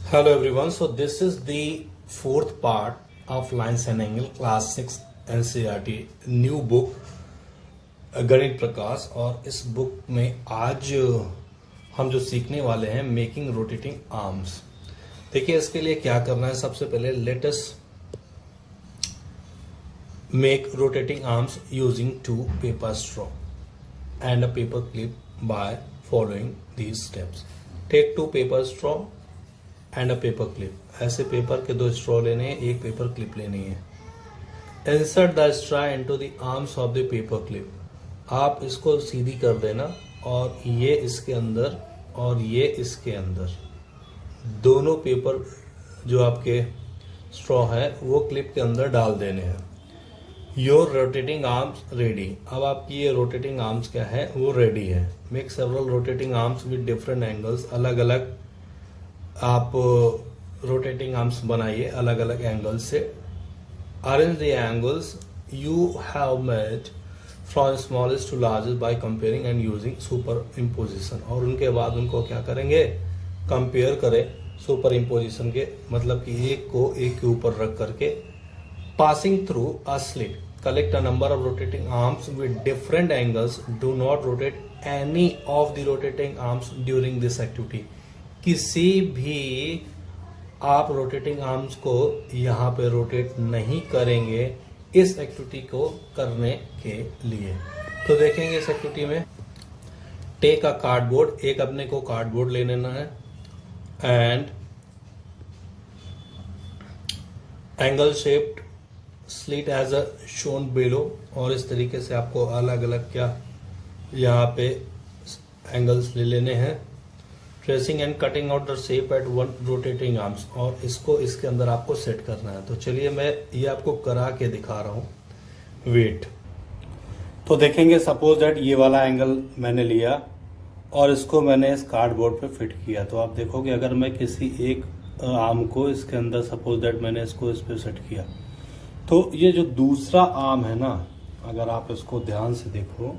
Hello everyone. So this is the fourth part of Lines and Angle Class 6 NCERT new book गणित प्रकाश। और इस book में आज हम जो सीखने वाले हैं मेकिंग रोटेटिंग आर्म्स। देखिए इसके लिए क्या करना है। सबसे पहले let us make rotating arms using 2 paper straw and a paper clip by following these steps. Take 2 paper straw and a paper clip. ऐसे पेपर के 2 स्ट्रॉ लेने हैं, एक पेपर क्लिप लेनी है। Insert the straw into the arms of the paper clip. आप इसको सीधी कर देना और ये इसके अंदर और ये इसके अंदर, दोनों पेपर जो आपके स्ट्रॉ है वो क्लिप के अंदर डाल देने हैं। Your rotating arms ready. अब आपकी ये रोटेटिंग आर्म्स क्या है, वो रेडी है। Make several rotating arms with different angles. अलग अलग आप रोटेटिंग आर्म्स बनाइए अलग अलग एंगल से। Arrange the angles you have made from smallest to largest by comparing and using superimposition. और उनके बाद उनको क्या करेंगे, कंपेयर करें सुपर इम्पोजिशन के, मतलब कि एक को एक के ऊपर रख करके। Passing through a slit collect a number of rotating arms with different angles. Do not rotate any of the rotating arms during this activity. किसी भी आप रोटेटिंग आर्म्स को यहाँ पे रोटेट नहीं करेंगे इस एक्टिविटी को करने के लिए। तो देखेंगे इस एक्टिविटी में, टेक अ कार्डबोर्ड। एक अपने को कार्डबोर्ड ले लेना है and angle shaped slit as a shown below. और इस तरीके से आपको अलग अलग क्या यहाँ पे एंगल्स ले लेने हैं। Tracing and cutting out the shape at one rotating arms. और इसको इसके अंदर आपको सेट करना है। तो चलिए मैं ये आपको करा के दिखा रहा हूं। वेट। तो देखेंगे सपोज दैट ये वाला एंगल मैंने लिया और इसको मैंने इस कार्डबोर्ड पे फिट किया। तो आप देखोगे अगर मैं किसी एक आर्म को इसके अंदर, सपोज दैट मैंने इसको इस पे सेट किया, तो ये जो दूसरा आर्म है ना, अगर आप इसको ध्यान से देखो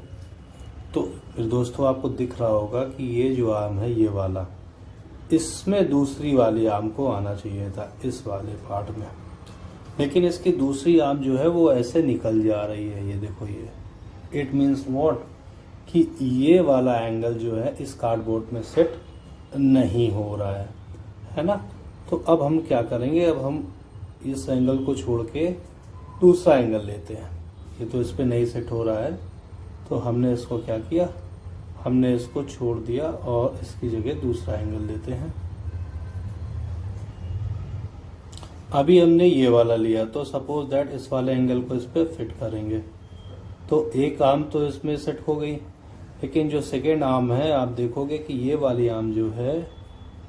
तो दोस्तों आपको दिख रहा होगा कि ये जो आर्म है ये वाला, इसमें दूसरी वाली आर्म को आना चाहिए था इस वाले पार्ट में, लेकिन इसकी दूसरी आर्म जो है वो ऐसे निकल जा रही है। ये देखो, ये इट मीन्स व्हाट, कि ये वाला एंगल जो है इस कार्डबोर्ड में सेट नहीं हो रहा है ना। तो अब हम क्या करेंगे, अब हम इस एंगल को छोड़ के दूसरा एंगल लेते हैं। ये तो इस पे नहीं सेट हो रहा है, तो हमने इसको क्या किया, हमने इसको छोड़ दिया और इसकी जगह दूसरा एंगल लेते हैं। अभी हमने ये वाला लिया, तो सपोज दैट इस वाले एंगल को इस पे फिट करेंगे। तो एक आर्म तो इसमें सेट हो गई, लेकिन जो सेकेंड आर्म है आप देखोगे कि ये वाली आर्म जो है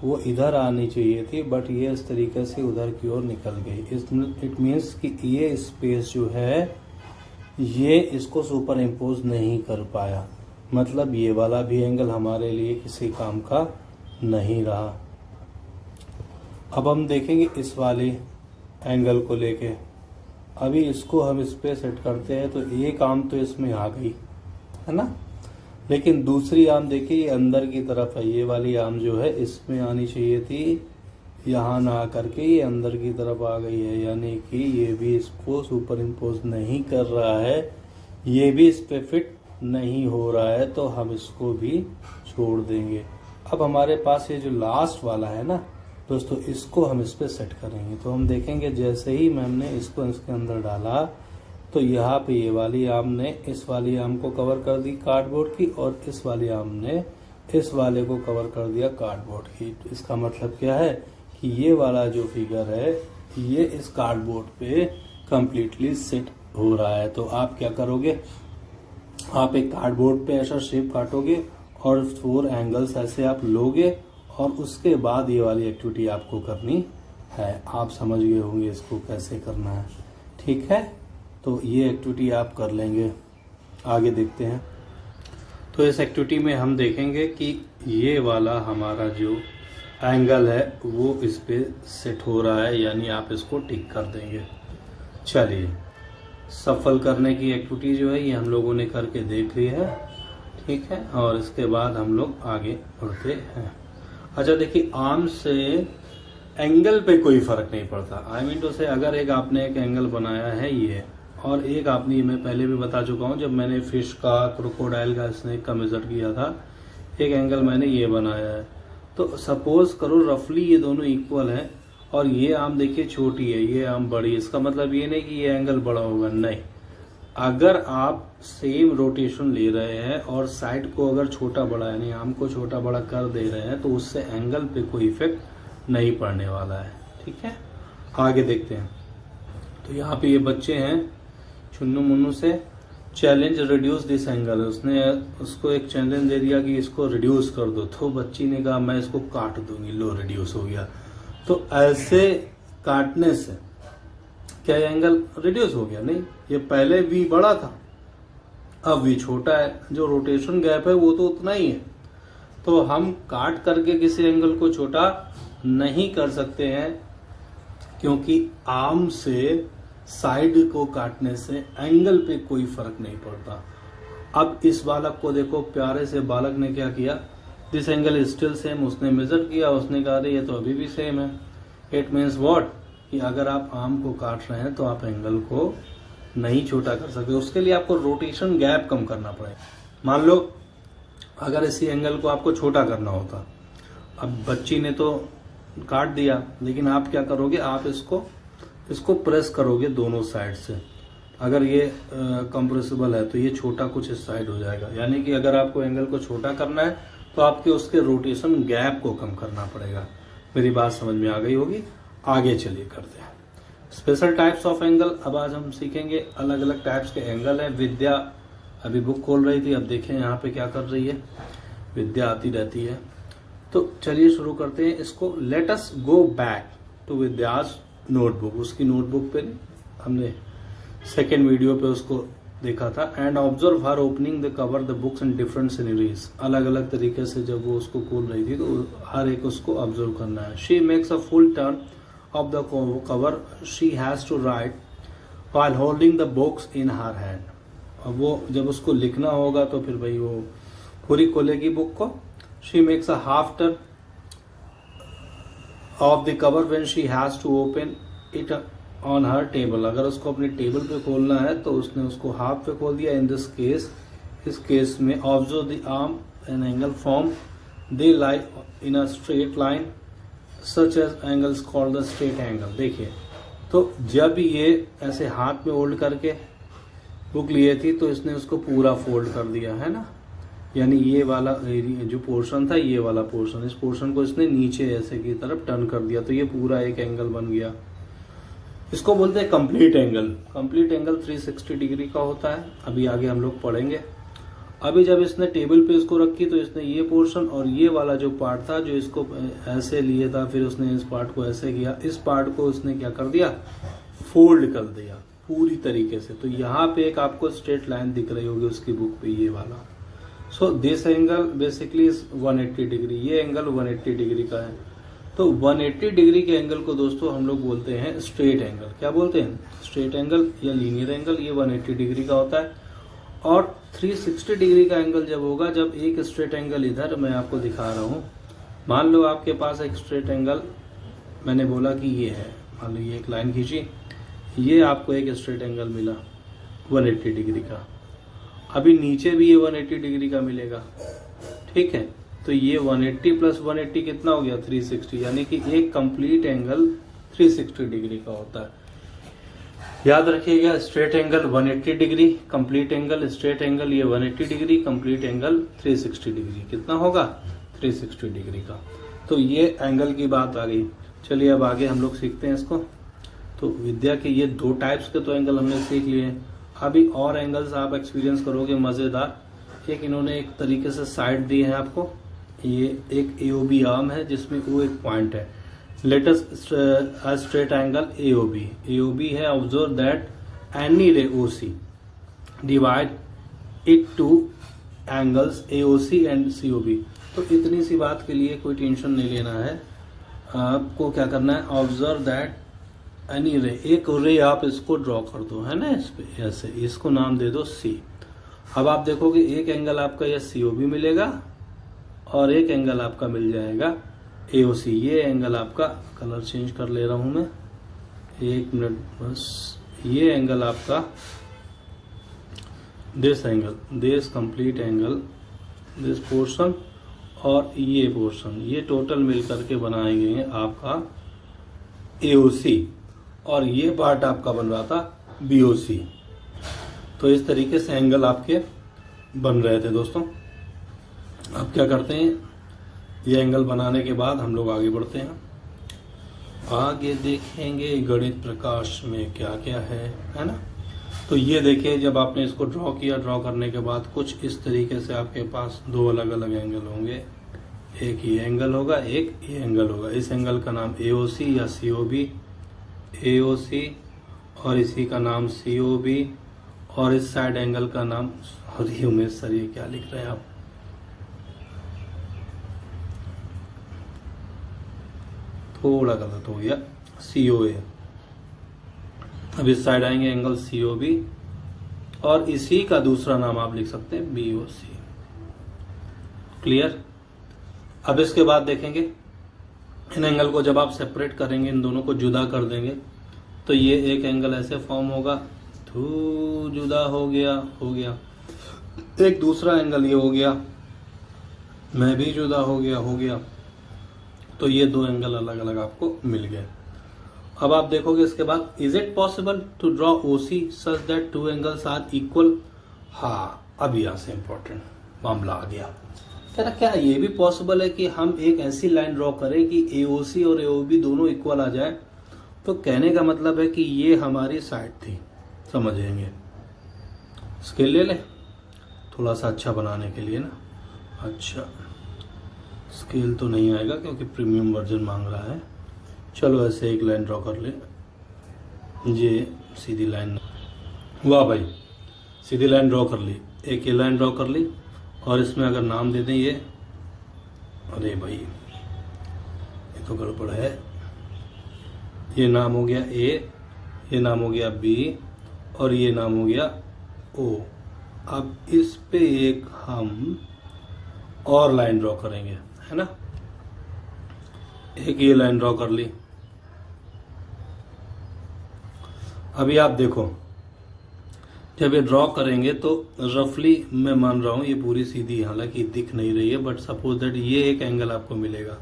वो इधर आनी चाहिए थी, बट ये इस तरीके से उधर की ओर निकल गई। इट मीन्स कि ये स्पेस जो है ये इसको सुपर इम्पोज नहीं कर पाया, मतलब ये वाला भी एंगल हमारे लिए किसी काम का नहीं रहा। अब हम देखेंगे इस वाले एंगल को लेके, अभी इसको हम इस पे सेट करते हैं तो एक आर्म तो इसमें आ गई है ना, लेकिन दूसरी आर्म देखिए ये अंदर की तरफ है। ये वाली आर्म जो है इसमें आनी चाहिए थी, यहाँ ना आकर के ये अंदर की तरफ आ गई है, यानी कि ये भी इसको सुपर इम्पोज नहीं कर रहा है, ये भी इस पे फिट नहीं हो रहा है, तो हम इसको भी छोड़ देंगे। अब हमारे पास ये जो लास्ट वाला है ना दोस्तों, इसको हम इस पे सेट करेंगे। तो हम देखेंगे जैसे ही हमने इसको इसके अंदर डाला तो यहाँ पे ये वाली आर्म ने इस वाली आर्म को कवर कर दी कार्डबोर्ड की, और इस वाली आर्म ने इस वाले को कवर कर दिया कार्डबोर्ड की। इसका मतलब क्या है कि ये वाला जो फिगर है ये इस कार्डबोर्ड पे कंप्लीटली सेट हो रहा है। तो आप क्या करोगे, आप एक कार्डबोर्ड पे ऐसा शेप काटोगे और 4 एंगल्स ऐसे आप लोगे और उसके बाद ये वाली एक्टिविटी आपको करनी है। आप समझ गए होंगे इसको कैसे करना है, ठीक है। तो ये एक्टिविटी आप कर लेंगे। आगे देखते हैं। तो इस एक्टिविटी में हम देखेंगे कि ये वाला हमारा जो एंगल है वो इस पे सेट हो रहा है, यानी आप इसको टिक कर देंगे। चलिए, सफल करने की एक्टिविटी जो है ये हम लोगों ने करके देख ली है, ठीक है। और इसके बाद हम लोग आगे बढ़ते हैं। अच्छा देखिए, आर्म से एंगल पे कोई फर्क नहीं पड़ता। आई मीन टू से अगर एक आपने एक एंगल बनाया है ये, और एक आपने, मैं पहले भी बता चुका हूँ जब मैंने फिश का, क्रोकोडाइल का, स्नेक का मेजर किया था, एक एंगल मैंने ये बनाया है। तो सपोज करो रफली ये दोनों इक्वल है, और ये आर्म देखिए छोटी है, ये आर्म बड़ी है, इसका मतलब ये नहीं कि ये एंगल बड़ा होगा, नहीं। अगर आप सेम रोटेशन ले रहे हैं और साइड को अगर छोटा बड़ा यानी आर्म को छोटा बड़ा कर दे रहे हैं, तो उससे एंगल पे कोई इफेक्ट नहीं पड़ने वाला है। ठीक है, आगे देखते हैं। तो यहाँ पे ये बच्चे हैं चुन्नू मुन्नू से, चैलेंज रिड्यूस दिस एंगल, उसने उसको एक चैलेंज दे दिया कि इसको रिड्यूस कर दो, तो बच्ची ने कहा मैं इसको काट दूंगी, लो रिड्यूस हो गया। तो ऐसे काटने से क्या एंगल रिड्यूस हो गया? नहीं, ये पहले भी बड़ा था, अब भी छोटा है, जो रोटेशन गैप है वो तो उतना ही है। तो हम काट करके किसी एंगल को छोटा नहीं कर सकते हैं, क्योंकि आर्म से साइड को काटने से एंगल पे कोई फर्क नहीं पड़ता। अब इस बालक को देखो, प्यारे से बालक ने क्या किया, this angle is still same, उसने मेजर किया, उसने कहा ये तो अभी भी सेम है। इट मीन्स व्हाट, कि अगर आप आर्म को काट रहे हैं तो आप एंगल को नहीं छोटा कर सकते, उसके लिए आपको रोटेशन गैप कम करना पड़ेगा। मान लो अगर इसी एंगल को आपको छोटा करना होता, अब बच्ची ने तो काट दिया, लेकिन आप क्या करोगे, आप इसको प्रेस करोगे दोनों साइड से। अगर ये कंप्रेसिबल है तो ये छोटा कुछ इस साइड हो जाएगा, यानी कि अगर आपको एंगल को छोटा करना है तो आपके उसके रोटेशन गैप को कम करना पड़ेगा। मेरी बात समझ में आ गई होगी। आगे चलिए करते हैं स्पेशल टाइप्स ऑफ एंगल। अब आज हम सीखेंगे अलग अलग टाइप्स के एंगल है। विद्या अभी बुक खोल रही थी, अब देखें यहाँ पे क्या कर रही है, विद्या आती रहती है। तो चलिए शुरू करते हैं इसको। Let us go back to Vidya's notebook, उसकी नोटबुक पे हमने सेकेंड वीडियो पे उसको देखा था। And observe her opening the cover the books in different sceneries, अलग अलग तरीके से जब वो उसको खोल रही थी तो हर एक उसको ऑब्जर्व करना है। She makes a full turn of the cover, she has to write while holding the books in her hand. अब वो जब उसको लिखना होगा तो फिर भाई वो पूरी खोलेगी बुक को। She makes a half turn of the cover when she has to open it on her table, अगर उसको अपने टेबल पे खोलना है तो उसने उसको हाफ पे खोल दिया। इन दिस केस, इस केस में observe the arm an angle form, they lie in a straight line such as angles called the straight angle. देखिए, तो जब ये ऐसे हाथ में होल्ड करके बुक लिए थी तो इसने उसको पूरा फोल्ड कर दिया है ना, यानी ये वाला जो पोर्शन था, ये वाला पोर्शन, इस पोर्शन को इसने नीचे ऐसे की तरफ टर्न कर दिया, तो ये पूरा एक एंगल बन गया। इसको बोलते हैं complete angle. Complete angle 360 degree का होता है, अभी आगे हम लोग पढ़ेंगे। अभी जब इसने टेबल पे इसको रखी तो इसने ये पोर्शन और ये वाला जो पार्ट था जो इसको ऐसे लिए था, फिर उसने इस पार्ट को ऐसे किया, इस पार्ट को उसने क्या कर दिया, फोल्ड कर दिया पूरी तरीके से। तो यहाँ पे एक आपको स्ट्रेट लाइन दिख रही होगी उसकी बुक पे, ये वाला। So this angle basically 180 degree, ये एंगल 180 डिग्री का है। तो 180 डिग्री के एंगल को दोस्तों हम लोग बोलते हैं स्ट्रेट एंगल। क्या बोलते हैं? स्ट्रेट एंगल या लीनियर एंगल। ये 180 डिग्री का होता है। और 360 डिग्री का एंगल जब होगा, जब एक स्ट्रेट एंगल इधर मैं आपको दिखा रहा हूँ, मान लो आपके पास एक स्ट्रेट एंगल, मैंने बोला कि ये है, मान लो ये एक लाइन खींची, ये आपको एक स्ट्रेट एंगल मिला 180 डिग्री का। अभी नीचे भी ये 180 डिग्री का मिलेगा, ठीक है। तो ये 180 प्लस 180 कितना हो गया, 360, यानी कि एक कंप्लीट एंगल 360 डिग्री का होता है। याद रखिएगा, straight angle 180 degree, complete angle, straight angle ये 180 डिग्री, कंप्लीट एंगल 360 डिग्री। कितना होगा? 360 डिग्री का। तो ये एंगल की बात आ गई। चलिए अब आगे हम लोग सीखते हैं इसको। तो विद्या के ये 2 टाइप्स के तो एंगल हमने सीख लिए हैं। अभी और एंगल्स आप एक्सपीरियंस करोगे मजेदार। एक इन्होंने एक तरीके से साइड दी है आपको, ये एक AOB आर्म है जिसमें वो एक पॉइंट है। Let us straight angle AOB। AOB है, ऑब्जर्व दैट एनी रे OC divide it two angles AOC and COB। तो इतनी सी बात के लिए कोई टेंशन नहीं लेना है, आपको क्या करना है, ऑब्जर्व दैट एनी रे, एक रे आप इसको ड्रॉ कर दो, है ना, इस पे ऐसे, इसको नाम दे दो C। अब आप देखोगे एक एंगल आपका यह COB मिलेगा और एक एंगल आपका मिल जाएगा AOC। ये एंगल आपका, कलर चेंज कर ले रहा हूं मैं, 1 मिनट बस। ये एंगल आपका, this angle, this complete angle, this portion और ये पोर्शन, ये टोटल मिल करके बनाए गए हैं आपका AOC, और ये पार्ट आपका बन रहा था BOC। तो इस तरीके से एंगल आपके बन रहे थे दोस्तों। अब क्या करते हैं, ये एंगल बनाने के बाद हम लोग आगे बढ़ते हैं। आगे देखेंगे गणित प्रकाश में क्या क्या है ना। तो ये देखिए, जब आपने इसको ड्रॉ किया, ड्रॉ करने के बाद कुछ इस तरीके से आपके पास दो अलग अलग एंगल होंगे। एक ये एंगल होगा, एक ये एंगल होगा। इस एंगल का नाम AOC या COB, AOC, और इसी का नाम COB, और इस साइड एंगल का नाम, सॉरी उमेश सर ये क्या लिख रहे हैं आप, थोड़ा गलत हो गया, COA। अब इस साइड आएंगे एंगल COB, और इसी का दूसरा नाम आप लिख सकते हैं BOC। क्लियर। अब इसके बाद देखेंगे, इन एंगल को जब आप सेपरेट करेंगे, इन दोनों को जुदा कर देंगे, तो ये एक एंगल ऐसे फॉर्म होगा, जुदा हो गया। एक दूसरा एंगल ये हो गया, मैं भी जुदा हो गया। तो ये दो एंगल अलग अलग आपको मिल गए। अब आप देखोगे इसके बाद, is it possible to draw OC such that two angles are equal. हाँ, अब यहाँ से इंपॉर्टेंट मामला आ गया। क्या ये भी पॉसिबल है कि हम एक ऐसी लाइन ड्रॉ करें कि AOC और AOB दोनों इक्वल आ जाए। तो कहने का मतलब है कि ये हमारी साइड थी, समझेंगे। स्केल ले ले थोड़ा सा अच्छा बनाने के लिए ना। अच्छा, स्केल तो नहीं आएगा क्योंकि प्रीमियम वर्जन मांग रहा है। चलो ऐसे एक लाइन ड्रॉ कर ले, ये सीधी लाइन। वाह भाई, सीधी लाइन ड्रॉ कर ली। एक ये लाइन ड्रॉ कर ली, और इसमें अगर नाम दे दें ये, अरे भाई ये तो गड़बड़ है। ये नाम हो गया A, ये नाम हो गया B, और ये नाम हो गया O। अब इस पे एक हम और लाइन ड्रॉ करेंगे, है ना। एक ये लाइन ड्रॉ कर ली। अभी आप देखो, जब ये ड्रॉ करेंगे तो रफली मैं मान रहा हूं ये पूरी सीधी, हालांकि दिख नहीं रही है, बट सपोज दैट ये एक एंगल आपको मिलेगा।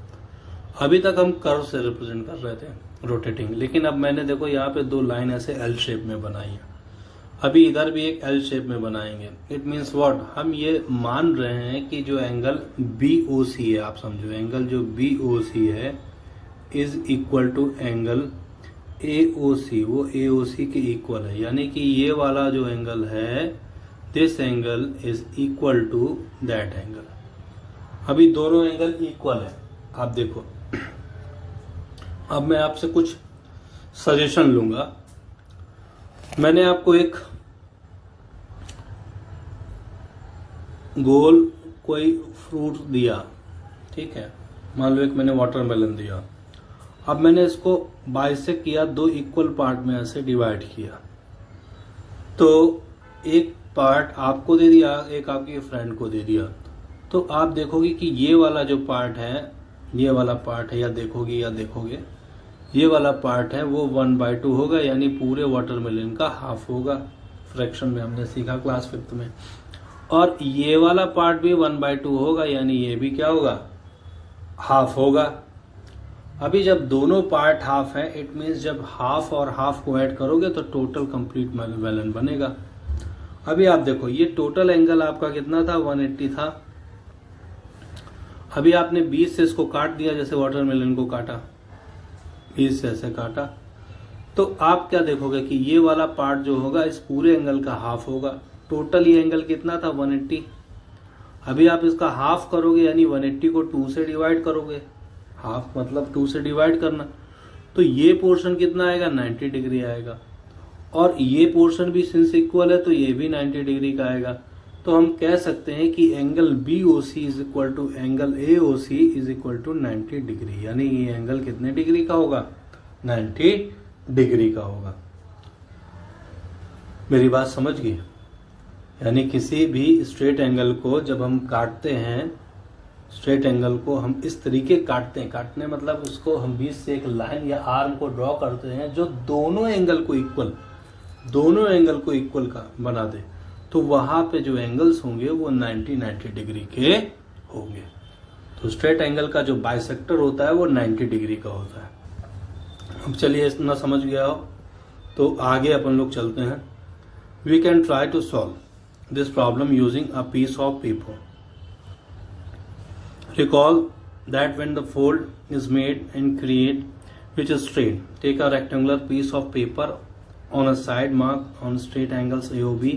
अभी तक हम कर्व से रिप्रेजेंट कर रहे थे, रोटेटिंग, लेकिन अब मैंने देखो यहाँ पे दो लाइन ऐसे L शेप में बनाई है। अभी इधर भी एक L शेप में बनाएंगे। इट मीन्स व्हाट, हम ये मान रहे हैं कि जो एंगल BOC है, आप समझो एंगल जो BOC है is equal to angle AOC, वो AOC के इक्वल है। यानी कि ये वाला जो एंगल है, this angle is equal to that angle. अभी दोनों एंगल इक्वल है। आप देखो, अब मैं आपसे कुछ सजेशन लूंगा। मैंने आपको एक गोल कोई फ्रूट दिया, ठीक है, मान लो एक मैंने वाटरमेलन दिया। अब मैंने इसको बाइसेक्ट किया, दो इक्वल पार्ट में ऐसे डिवाइड किया। तो एक पार्ट आपको दे दिया, एक आपके फ्रेंड को दे दिया। तो आप देखोगे कि ये वाला जो पार्ट है, ये वाला पार्ट है, या देखोगे ये वाला पार्ट है वो 1/2 होगा, यानी पूरे वाटरमेलन का हाफ होगा। फ्रैक्शन में हमने सीखा क्लास 5th में। और ये वाला पार्ट भी 1/2 होगा, यानी ये भी क्या होगा, हाफ होगा। अभी जब दोनों पार्ट हाफ है, इट मीन्स जब हाफ और हाफ को ऐड करोगे तो टोटल कंप्लीट मेलन बनेगा। अभी आप देखो, ये टोटल एंगल आपका कितना था, 180 था। अभी आपने 20 से इसको काट दिया, जैसे वाटरमेलन को काटा, 20 से ऐसे काटा। तो आप क्या देखोगे कि ये वाला पार्ट जो होगा इस पूरे एंगल का हाफ होगा। टोटल ये एंगल कितना था, 180। अभी आप इसका हाफ करोगे, यानी 180 को 2 से डिवाइड करोगे। हाफ मतलब 2 से डिवाइड करना, तो ये पोर्शन कितना आएगा, 90 डिग्री आएगा। और ये पोर्शन भी सिंस इक्वल है तो ये भी 90 डिग्री का आएगा। तो हम कह सकते हैं कि angle BOC is equal to angle AOC is equal to 90 degree. यानी ये एंगल कितने डिग्री का होगा, 90 डिग्री का होगा। मेरी बात समझ गई। यानी किसी भी स्ट्रेट एंगल को जब हम काटते हैं स्ट्रेट एंगल को हम इस तरीके काटते हैं, काटने मतलब उसको हम बीच से एक लाइन या आर्म को ड्रॉ करते हैं जो दोनों एंगल को इक्वल का बना दे, तो वहां पे जो एंगल्स होंगे वो 90 डिग्री के होंगे। तो स्ट्रेट एंगल का जो बाइसेक्टर होता है वो 90 डिग्री का होता है। अब चलिए इतना समझ गया हो तो आगे अपन लोग चलते हैं। We can try to solve this problem using a piece of paper. Recall that when the fold is made and create which is straight, take a rectangular piece of paper on a side mark on straight angles AOB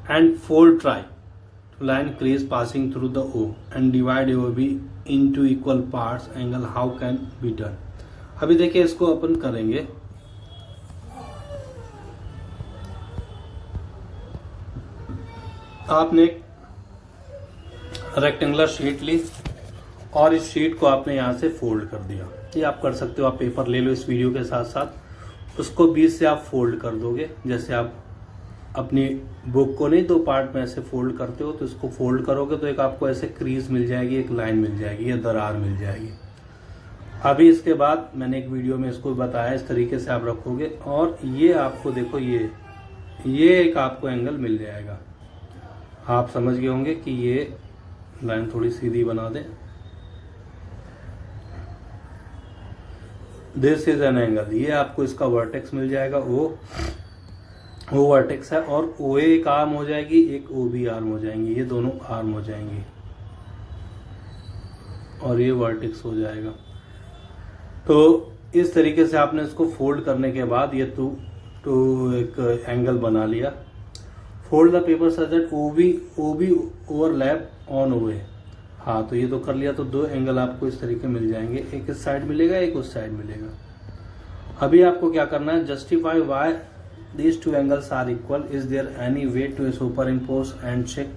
and fold try to line crease passing through the O and divide AOB into equal parts. Angle how can be done? अभी देखिए इसको अपन करेंगे। आपने एक rectangular sheet ली और इस sheet को आपने यहाँ से फोल्ड कर दिया। ये आप कर सकते हो, आप पेपर ले लो इस वीडियो के साथ साथ, उसको बीच से आप फोल्ड कर दोगे। जैसे आप अपनी बुक को नहीं 2 पार्ट में ऐसे फोल्ड करते हो, तो इसको फोल्ड करोगे तो एक आपको ऐसे क्रीज मिल जाएगी, एक लाइन मिल जाएगी या दरार मिल जाएगी। अभी इसके बाद मैंने एक वीडियो में इसको बताया, इस तरीके से आप रखोगे और ये आपको देखो ये एक आपको एंगल मिल जाएगा। आप समझ गए होंगे कि ये लाइन थोड़ी सीधी बना दें। दिस इज एन एंगल, ये आपको इसका वर्टेक्स मिल जाएगा, वो वर्टेक्स है, और ओ एक आर्म हो जाएगी, एक ओ बी आर्म हो जाएंगी, ये दोनों आर्म हो जाएंगी और ये वर्टेक्स हो जाएगा। तो इस तरीके से आपने इसको फोल्ड करने के बाद ये टू एक एंगल बना लिया। Fold the paper such that O B overlap on O A. हाँ, तो ये तो कर लिया, तो 2 एंगल आपको इस तरीके मिल जाएंगे, एक इस साइड मिलेगा, एक उस साइड मिलेगा। अभी आपको क्या करना है, justify why these 2 angles are equal. Is there any way to superimpose and check?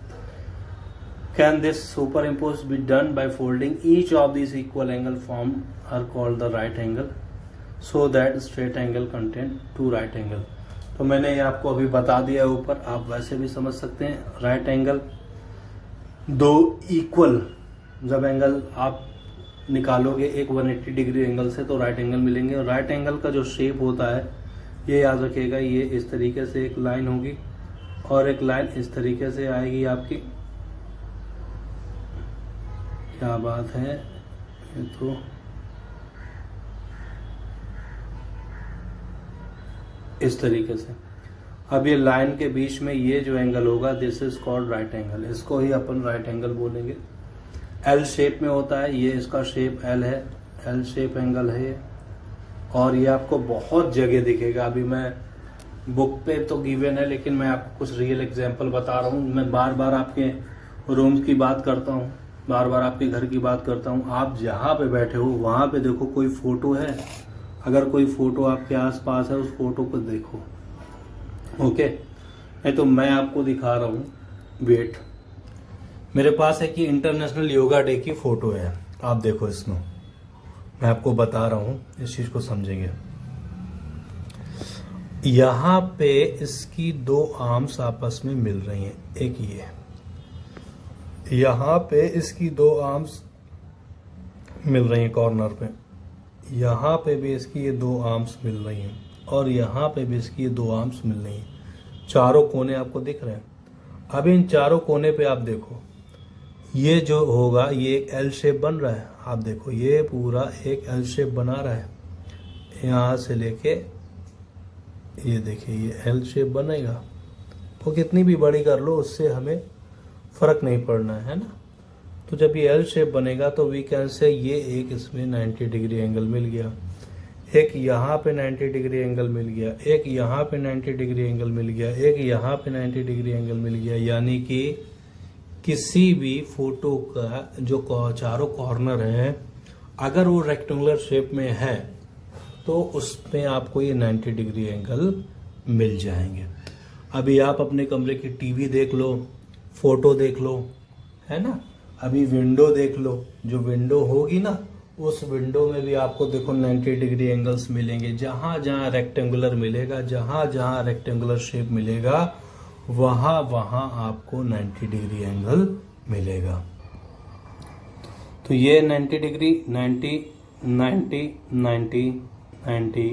Can this superimpose be done by folding each of these equal angle formed are called the right angle, so that straight angle contain 2 right angle? तो मैंने ये आपको अभी बता दिया ऊपर, आप वैसे भी समझ सकते हैं। राइट एंगल 2 इक्वल जब एंगल आप निकालोगे एक 180 डिग्री एंगल से, तो राइट एंगल मिलेंगे। और राइट एंगल का जो शेप होता है ये याद रखिएगा, ये इस तरीके से एक लाइन होगी और एक लाइन इस तरीके से आएगी आपकी। क्या बात है, ये तो इस तरीके से। अब ये लाइन के बीच में ये जो एंगल होगा, this is called right angle, इसको ही अपन राइट एंगल बोलेंगे। एल शेप में होता है, ये इसका शेप एल है, एल शेप एंगल है ये, और ये आपको बहुत जगह दिखेगा। अभी मैं बुक पे तो गिवन है, लेकिन मैं आपको कुछ रियल एग्जांपल बता रहा हूँ। मैं बार बार आपके रूम की बात करता हूँ, बार बार आपके घर की बात करता हूँ। आप जहाँ पे बैठे हो वहाँ पे देखो कोई फोटो है, अगर कोई फोटो आपके आसपास है उस फोटो को देखो, ओके। नहीं तो मैं आपको दिखा रहा हूँ, वेट, मेरे पास है कि इंटरनेशनल योगा डे की फोटो है, आप देखो इसमें, मैं आपको बता रहा हूं, इस चीज को समझेंगे। यहां पे इसकी 2 आर्म्स आपस में मिल रही हैं, एक ये, यहां पे इसकी 2 आर्म्स मिल रही हैं कॉर्नर पे, यहां पे भी इसकी ये 2 आर्म्स मिल रही हैं, और यहां पे भी इसकी ये 2 आर्म्स मिल रही हैं। चारों कोने आपको दिख रहे हैं। अब इन चारों कोने पे आप देखो, ये जो होगा ये एक एल शेप बन रहा है। आप देखो ये पूरा एक एल शेप बना रहा है, यहाँ से लेके ये देखिए ये एल शेप बनेगा। वो कितनी भी बड़ी कर लो उससे हमें फर्क नहीं पड़ना है ना। तो जब ये एल शेप बनेगा तो वी कैन से ये एक इसमें 90 डिग्री एंगल मिल गया, एक यहाँ पे 90 डिग्री एंगल मिल गया, एक यहाँ पे 90 डिग्री एंगल मिल गया, एक यहाँ पे 90 डिग्री एंगल मिल गया। यानी कि किसी भी फोटो का जो चारों कॉर्नर है, अगर वो रेक्टेंगुलर शेप में है तो उसमें आपको ये 90 डिग्री एंगल मिल जाएंगे। अभी आप अपने कमरे की टीवी देख लो, फोटो देख लो, है ना, अभी विंडो देख लो, जो विंडो होगी ना उस विंडो में भी आपको देखो 90 डिग्री एंगल्स मिलेंगे। जहां जहां रेक्टेंगुलर मिलेगा, जहां जहां रेक्टेंगुलर शेप मिलेगा, वहां वहां आपको 90 डिग्री एंगल मिलेगा। तो ये 90 डिग्री 90 90 90 90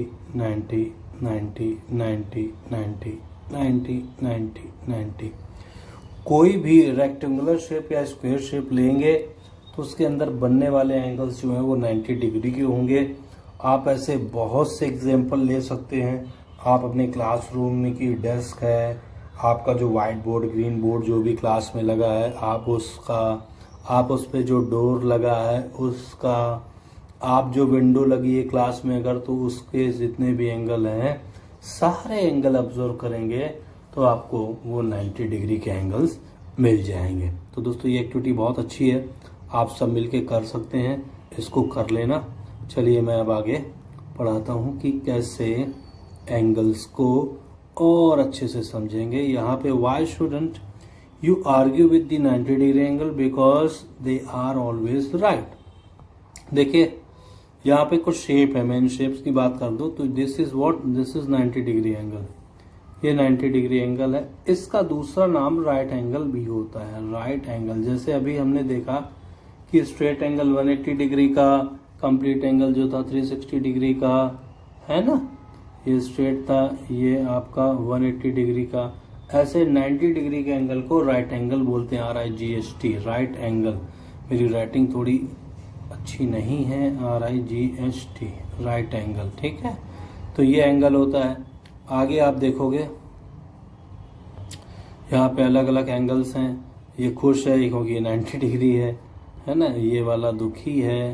90 90 90 90 90 90 90। कोई भी रेक्टेंगुलर शेप या स्क्वायर शेप लेंगे तो उसके अंदर बनने वाले एंगल्स जो हैं वो 90 डिग्री के होंगे। आप ऐसे बहुत से एग्जाम्पल ले सकते हैं। आप अपने क्लासरूम में की डेस्क है, आपका जो वाइट बोर्ड ग्रीन बोर्ड जो भी क्लास में लगा है आप उस पे जो डोर लगा है उसका, आप जो विंडो लगी है क्लास में अगर, तो उसके जितने भी एंगल हैं सारे एंगल ऑब्जर्व करेंगे तो आपको वो 90 डिग्री के एंगल्स मिल जाएंगे। तो दोस्तों ये एक्टिविटी बहुत अच्छी है, आप सब मिलके कर सकते हैं, इसको कर लेना। चलिए मैं अब आगे पढ़ाता हूँ कि कैसे एंगल्स को और अच्छे से समझेंगे। यहाँ पे why shouldn't you argue with the 90 degree angle because they are always right. देखिए यहाँ पे कुछ शेप है, मैं इन शेप्स की बात कर दूं तो दिस इज 90 डिग्री एंगल, ये 90 डिग्री एंगल है। इसका दूसरा नाम राइट एंगल भी होता है, राइट एंगल। जैसे अभी हमने देखा कि स्ट्रेट एंगल 180 डिग्री का, कंप्लीट एंगल जो था 360 डिग्री का, है ना, ये स्ट्रेट था, ये आपका 180 डिग्री का। ऐसे 90 डिग्री के एंगल को राइट एंगल बोलते हैं, RIGHT, राइट एंगल। मेरी राइटिंग थोड़ी अच्छी नहीं है, RIGHT, राइट एंगल, ठीक है। तो ये एंगल होता है। आगे आप देखोगे यहाँ पे अलग अलग एंगल्स हैं। ये खुश है क्योंकि 90 डिग्री है ना। ये वाला दुखी है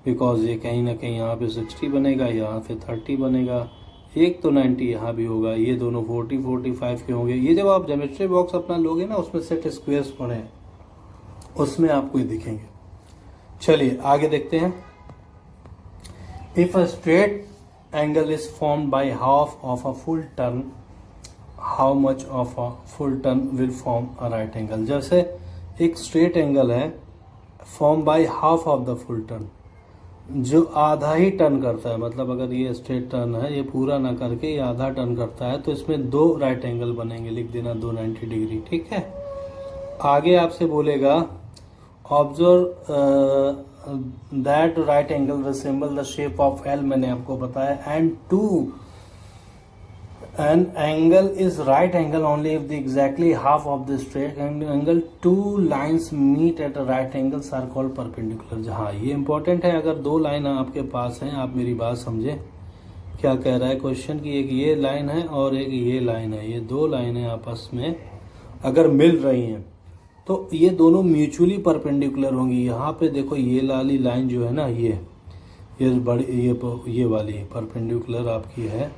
बिकॉज ये कहीं ना कहीं यहाँ पे 60 बनेगा, यहाँ पे 30 बनेगा। एक तो 90 यहाँ भी होगा, ये दोनों 40 45 के होंगे। ये जब आप ज्योमेट्री बॉक्स अपना लोगे ना, उसमें सेट स्क्वायर्स पड़े हैं, उसमें आपको ये दिखेंगे। चलिए आगे देखते हैं। If a straight angle is formed by half of a full turn, how much of a full turn will form a right angle. जैसे एक स्ट्रेट एंगल है form by half of the full turn, जो आधा ही turn करता है, मतलब अगर ये स्ट्रेट टर्न है, ये पूरा ना करके ये आधा टर्न करता है, तो इसमें 2 राइट एंगल बनेंगे। लिख देना 2 90 डिग्री, ठीक है। आगे आपसे बोलेगा observe that right angle resemble the shape of L, मैंने आपको बताया, and 2 an angle is right angle only if the exactly half of the straight angle 2 lines meet at a right angles are called perpendicular। जहाँ ये important है, अगर 2 line आपके पास हैं, आप मेरी बात समझे क्या कह रहा है क्वेश्चन की, एक ये लाइन है और एक ये लाइन है, ये 2 लाइनें आपस में अगर मिल रही हैं तो ये दोनों म्यूचुअली परपेंडिकुलर होंगी। यहाँ पे देखो ये वाली लाइन जो है ना, ये बड़ी ये वाली परपेंडिकुलर आपकी है,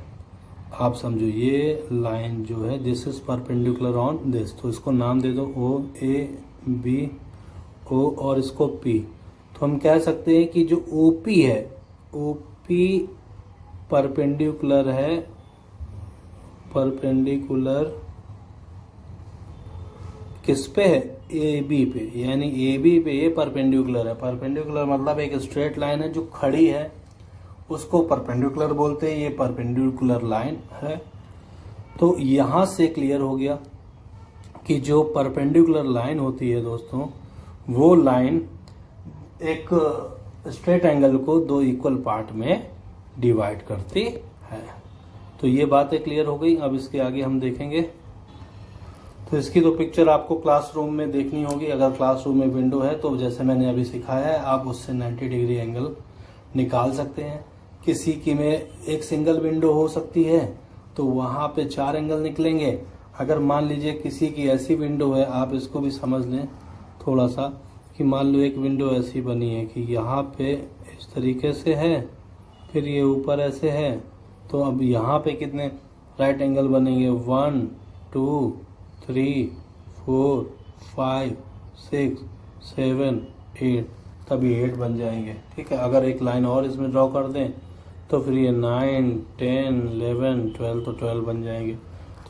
आप समझो। ये लाइन जो है this is perpendicular on this, तो इसको नाम दे दो OAB O और इसको P। तो हम कह सकते हैं कि जो OP है, OP परपेंडिकुलर है, परपेंडिकुलर किस पे है, AB पे, यानी AB पे ये परपेंडिकुलर है। परपेंडिकुलर मतलब एक स्ट्रेट लाइन है जो खड़ी है, उसको परपेंडिकुलर बोलते हैं। ये परपेंडिकुलर लाइन है। तो यहां से क्लियर हो गया कि जो परपेंडिकुलर लाइन होती है दोस्तों, वो लाइन एक स्ट्रेट एंगल को 2 इक्वल पार्ट में डिवाइड करती है। तो ये बातें क्लियर हो गई। अब इसके आगे हम देखेंगे। तो इसकी तो पिक्चर आपको क्लासरूम में देखनी होगी। अगर क्लासरूम में विंडो है तो जैसे मैंने अभी सिखाया है, आप उससे 90 डिग्री एंगल निकाल सकते हैं। किसी की में एक सिंगल विंडो हो सकती है तो वहां पे 4 एंगल निकलेंगे। अगर मान लीजिए किसी की ऐसी विंडो है, आप इसको भी समझ लें थोड़ा सा, कि मान लो एक विंडो ऐसी बनी है कि यहाँ पे इस तरीके से है, फिर ये ऊपर ऐसे है, तो अब यहाँ पे कितने राइट एंगल बनेंगे, 1 2 3 4 5 6 7 8, तभी 8 बन जाएंगे, ठीक है। अगर एक लाइन और इसमें ड्रॉ कर दें तो फिर ये 9 10 11 12, तो 12 बन जाएंगे।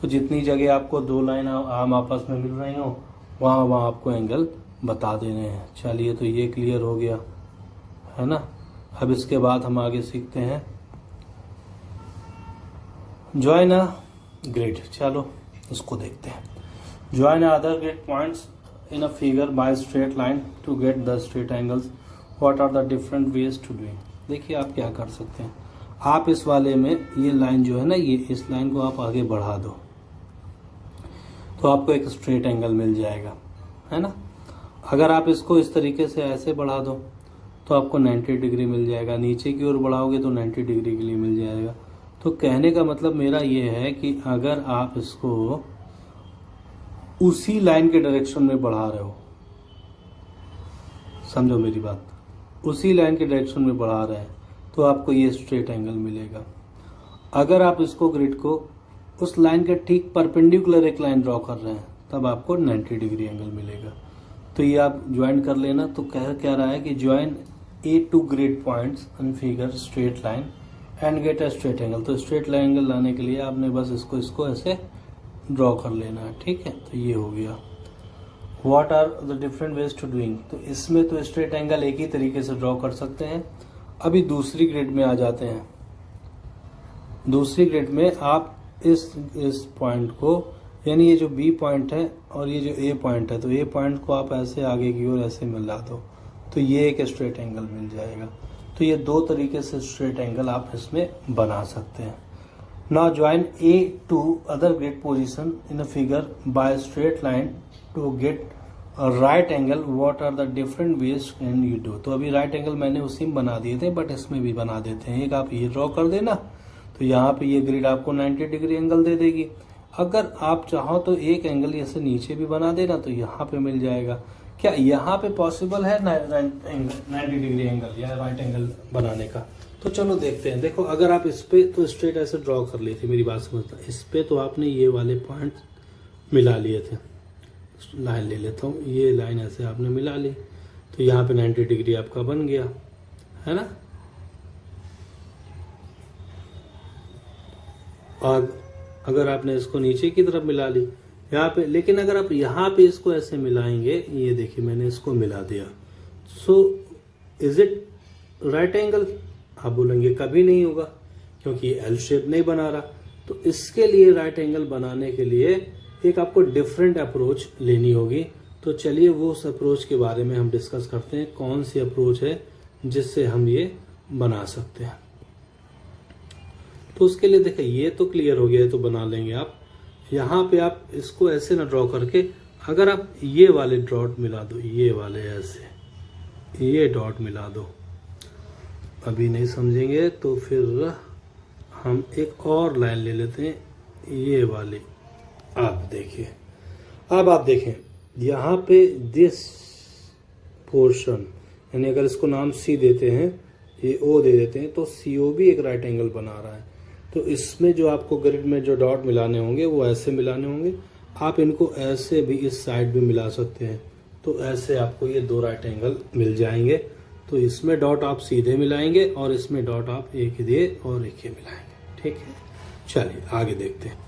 तो जितनी जगह आपको 2 लाइन आम आपस में मिल रही हो, वहाँ आपको एंगल बता देने हैं। चलिए तो ये क्लियर हो गया है ना। अब इसके बाद हम आगे सीखते हैं ज्वाइन अ ग्रिड। चलो इसको देखते हैं। Join other grid points in a figure by straight line to get the straight angles। What are the different ways to doing. देखिए आप क्या कर सकते हैं, आप इस वाले में ये लाइन जो है ना, ये इस लाइन को आप आगे बढ़ा दो तो आपको एक स्ट्रेट एंगल मिल जाएगा, है ना। अगर आप इसको इस तरीके से ऐसे बढ़ा दो तो आपको 90 डिग्री मिल जाएगा, नीचे की ओर बढ़ाओगे तो 90 डिग्री के लिए मिल जाएगा। तो कहने का मतलब मेरा ये है कि अगर आप इसको उसी लाइन के डायरेक्शन में बढ़ा रहे हो, समझो मेरी बात, उसी लाइन के डायरेक्शन में बढ़ा रहे हैं तो आपको ये स्ट्रेट एंगल मिलेगा। अगर आप इसको ग्रिड को उस लाइन के ठीक परपेंडिकुलर एक लाइन ड्रॉ कर रहे हैं तब आपको 90 डिग्री एंगल मिलेगा। तो ये आप ज्वाइन कर लेना। तो कह क्या रहा है कि join a two grid points in figure straight line and get a straight angle. तो स्ट्रेट लाइन एंगल लाने के लिए आपने बस इसको ऐसे ड्रॉ कर लेना है, ठीक है। तो ये हो गया। What are the different ways to doing. तो इसमें तो स्ट्रेट एंगल एक ही तरीके से ड्रॉ कर सकते हैं। अभी दूसरी ग्रिड में आ जाते हैं। दूसरी ग्रिड में आप इस पॉइंट को, यानी ये जो बी पॉइंट है और ये जो ए पॉइंट है, तो ए पॉइंट को आप ऐसे आगे की ओर ऐसे मिला दो तो ये एक स्ट्रेट एंगल मिल जाएगा। तो ये दो तरीके से स्ट्रेट एंगल आप इसमें बना सकते हैं। Now join a two other grid position in a figure by straight line to get right angle. What are the different ways can you do. तो अभी राइट एंगल मैंने उसी में बना दिए थे, बट इसमें भी बना देते हैं। एक आप ये ड्रॉ कर देना तो यहाँ पे ये ग्रिड आपको 90 डिग्री एंगल दे देगी। अगर आप चाहो तो एक एंगल ऐसे नीचे भी बना देना तो यहाँ पे मिल जाएगा। क्या यहाँ पे पॉसिबल है 90 डिग्री एंगल या राइट एंगल बनाने का? तो चलो देखते हैं। देखो अगर आप इस पे तो स्ट्रेट ऐसे ड्रॉ कर ली थी, मेरी बात समझता, इस पे तो आपने ये वाले पॉइंट मिला लिए थे। लाइन ले लेता हूँ, ये लाइन ऐसे आपने मिला ली तो यहाँ पे 90 डिग्री आपका बन गया, है ना। और अगर आपने इसको नीचे की तरफ मिला ली यहाँ पे, लेकिन अगर आप यहाँ पे इसको ऐसे मिलाएंगे, ये देखिए मैंने इसको मिला दिया, so is it right angle? आप बोलेंगे कभी नहीं होगा क्योंकि ये एल शेप नहीं बना रहा। तो इसके लिए राइट एंगल बनाने के लिए एक आपको डिफरेंट अप्रोच लेनी होगी। तो चलिए वो उस अप्रोच के बारे में हम डिस्कस करते हैं, कौन सी अप्रोच है जिससे हम ये बना सकते हैं। तो उसके लिए देखिए ये तो क्लियर हो गया है, तो बना लेंगे आप। यहाँ पे आप इसको ऐसे ना ड्रॉ करके, अगर आप ये वाले डॉट मिला दो, ये वाले ऐसे ये डॉट मिला दो, अभी नहीं समझेंगे तो फिर हम एक और लाइन ले लेते हैं, ये वाली। आप देखिए, अब आप देखें यहाँ पे दिस पोर्शन, यानी अगर इसको नाम सी देते हैं, ये ओ दे देते हैं, तो सी ओ भी एक राइट एंगल बना रहा है। तो इसमें जो आपको ग्रिड में जो डॉट मिलाने होंगे वो ऐसे मिलाने होंगे। आप इनको ऐसे भी इस साइड भी मिला सकते हैं, तो ऐसे आपको ये दो राइट एंगल मिल जाएंगे। तो इसमें डॉट आप सीधे मिलाएंगे और इसमें डॉट आप एक ये और एक ये मिलाएंगे, ठीक है। चलिए आगे देखते हैं।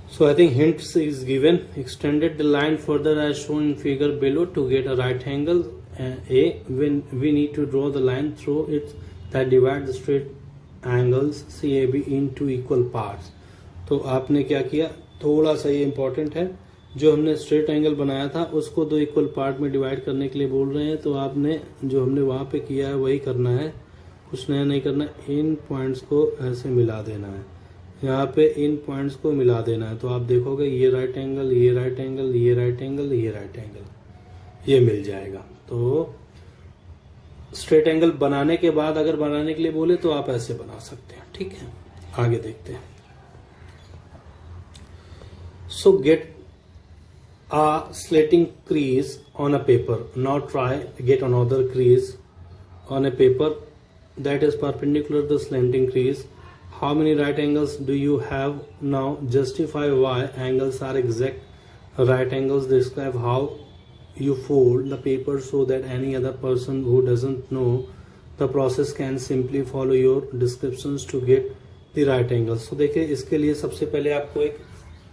So I think hints is given. Extended the line further as shown in figure below to get a right angle A. When we need to draw the line through it that divide the straight angles CAB into equal parts. तो आपने क्या किया, थोड़ा सा ये important है, जो हमने स्ट्रेट एंगल बनाया था उसको दो इक्वल पार्ट में डिवाइड करने के लिए बोल रहे हैं। तो आपने जो हमने वहाँ पे किया है वही करना है, कुछ नया नहीं करना। इन पॉइंट्स को ऐसे मिला देना है, यहाँ पे इन पॉइंट्स को मिला देना है। तो आप देखोगे ये राइट एंगल, ये राइट एंगल, ये राइट एंगल, ये राइट एंगल, ये मिल जाएगा। तो स्ट्रेट एंगल बनाने के बाद अगर बनाने के लिए बोले तो आप ऐसे बना सकते हैं, ठीक है। आगे देखते हैं। सो gate a slating crease on a paper. Now try get another crease on a paper that is perpendicular to the slanting crease. How many right angles do you have? Now justify why angles are exact right angles. Describe how you fold the paper so that any other person who doesn't know the process can simply follow your descriptions to get the right angles. So देखिए, इसके लिए सबसे पहले आपको एक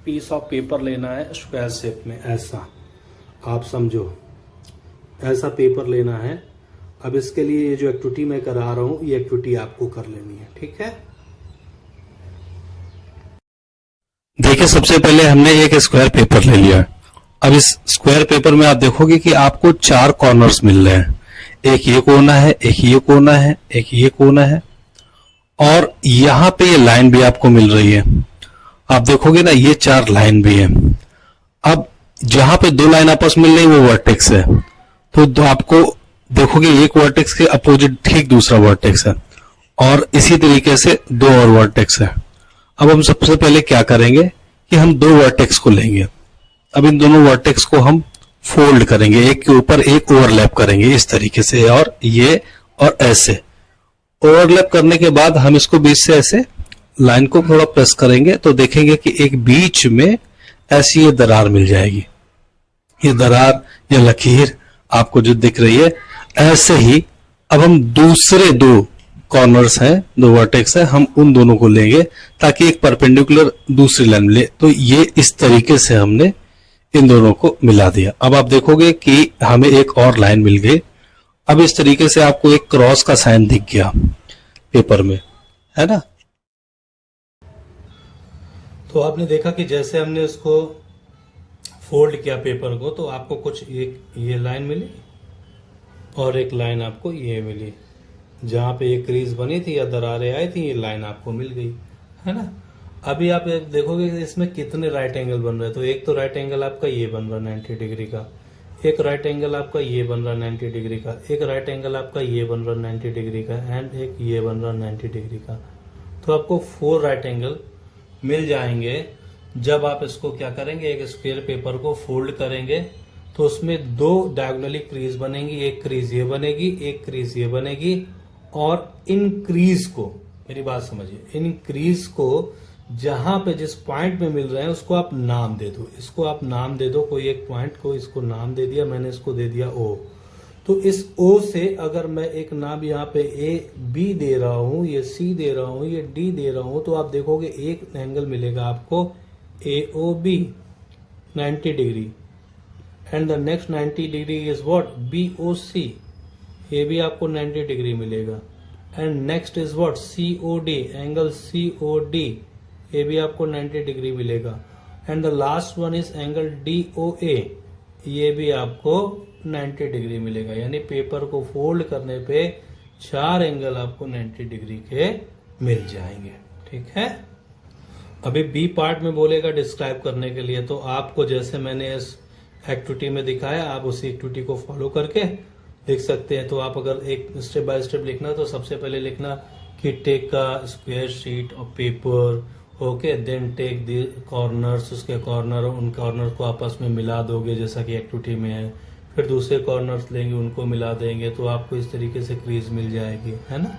piece of paper लेना है square shape में, ऐसा आप समझो, ऐसा पेपर लेना है। अब इसके लिए ये जो एक्टिविटी मैं करा रहा हूं, ये एक्टिविटी आपको कर लेनी है, ठीक है। देखिए सबसे पहले हमने एक स्क्वायर पेपर ले लिया। अब इस स्क्वायर पेपर में आप देखोगे कि आपको चार कॉर्नर्स मिल रहे हैं। एक ये कोना है, एक ये कोना है, एक ये कोना है, और यहां पे ये लाइन भी आपको मिल रही है। आप देखोगे ना, ये 4 लाइन भी है। अब जहां पे 2 लाइन आपस मिल रही वो वर्टेक्स है, तो आपको देखोगे एक वर्टेक्स के अपोजिट ठीक दूसरा वर्टेक्स है, और इसी तरीके से 2 और वर्टेक्स है। अब हम सबसे पहले क्या करेंगे कि हम 2 वर्टेक्स को लेंगे। अब इन दोनों वर्टेक्स को हम फोल्ड करेंगे, एक के ऊपर एक ओवरलैप करेंगे इस तरीके से, और ये और ऐसे ओवरलैप करने के बाद हम इसको बीच से ऐसे लाइन को थोड़ा प्रेस करेंगे, तो देखेंगे कि एक बीच में ऐसी ये दरार मिल जाएगी। ये दरार या लकीर आपको जो दिख रही है, ऐसे ही अब हम दूसरे 2 कॉर्नर्स हैं, 2 वर्टेक्स हैं, हम उन दोनों को लेंगे ताकि एक परपेंडिकुलर दूसरी लाइन मिले। तो ये इस तरीके से हमने इन दोनों को मिला दिया। अब आप देखोगे कि हमें एक और लाइन मिल गई। अब इस तरीके से आपको एक क्रॉस का साइन दिख गया पेपर में, है ना। तो आपने देखा कि जैसे हमने उसको फोल्ड किया पेपर को, तो आपको कुछ एक ये लाइन मिली और एक लाइन आपको ये मिली। जहां पे एक क्रीज बनी थी या दरारें आई थी, ये लाइन आपको मिल गई, है ना। अभी आप देखोगे कि इसमें कितने राइट एंगल बन रहे हैं। तो एक तो राइट एंगल आपका ये बन रहा है 90 डिग्री का, एक राइट एंगल आपका ये बन रहा है 90 डिग्री का, एक राइट एंगल आपका ये बन रहा है 90 डिग्री का, एंड एक ये बन रहा है 90 डिग्री का। तो आपको 4 राइट एंगल मिल जाएंगे जब आप इसको क्या करेंगे, एक स्क्वायर पेपर को फोल्ड करेंगे, तो उसमें 2 डायगोनली क्रीज बनेंगी। एक क्रीज ये बनेगी, एक क्रीज ये बनेगी, और इन क्रीज को, मेरी बात समझिए, इन क्रीज को जहां पे जिस पॉइंट में मिल रहे हैं उसको आप नाम दे दो। इसको आप नाम दे दो, कोई एक पॉइंट को इसको नाम दे दिया, मैंने इसको दे दिया O। तो इस O से अगर मैं एक नाम यहाँ पे A B दे रहा हूं, ये C दे रहा हूं, ये D दे रहा हूं, तो आप देखोगे एक एंगल मिलेगा आपको AOB 90 degree, and the next 90 degree is what, BOC, ये भी आपको 90 डिग्री मिलेगा। And next is what, COD, angle COD, ये भी आपको 90 डिग्री मिलेगा। And the last one is angle DOA, ये भी आपको 90 डिग्री मिलेगा। यानी पेपर को फोल्ड करने पे 4 एंगल आपको 90 डिग्री के मिल जाएंगे, ठीक है। अभी बी पार्ट में बोलेगा डिस्क्राइब करने के लिए, तो आपको जैसे मैंने इस एक्टिविटी में दिखाया, आप उसी एक्टिविटी को फॉलो करके लिख सकते हैं। तो आप अगर एक स्टेप बाय स्टेप लिखना, तो सबसे पहले लिखना कि टेक का square sheet of paper, okay, then take the corners, उसके कॉर्नर, उन कॉर्नर को आपस में मिला दोगे जैसा कि एक्टिविटी में है। फिर दूसरे कॉर्नर्स लेंगे, उनको मिला देंगे, तो आपको इस तरीके से क्रीज मिल जाएगी, है ना।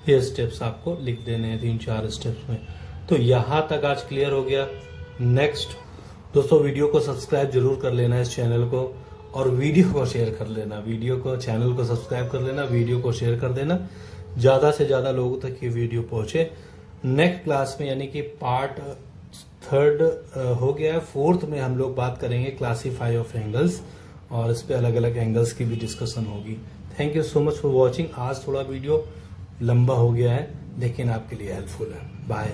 ये स्टेप्स आपको लिख देने हैं 3-4 स्टेप्स में। तो यहां तक आज क्लियर हो गया। नेक्स्ट दोस्तों, वीडियो को सब्सक्राइब जरूर कर लेना इस चैनल को, और वीडियो को शेयर कर लेना। वीडियो को, चैनल को सब्सक्राइब कर लेना, वीडियो को शेयर कर देना, ज्यादा से ज्यादा लोगों तक ये वीडियो पहुंचे। नेक्स्ट क्लास में, यानी कि पार्ट 3 हो गया है, 4th में हम लोग बात करेंगे क्लासीफाई ऑफ एंगल्स, और इस पे अलग अलग एंगल्स की भी डिस्कशन होगी। Thank you so much for watching. आज थोड़ा वीडियो लंबा हो गया है, लेकिन आपके लिए हेल्पफुल है। बाय।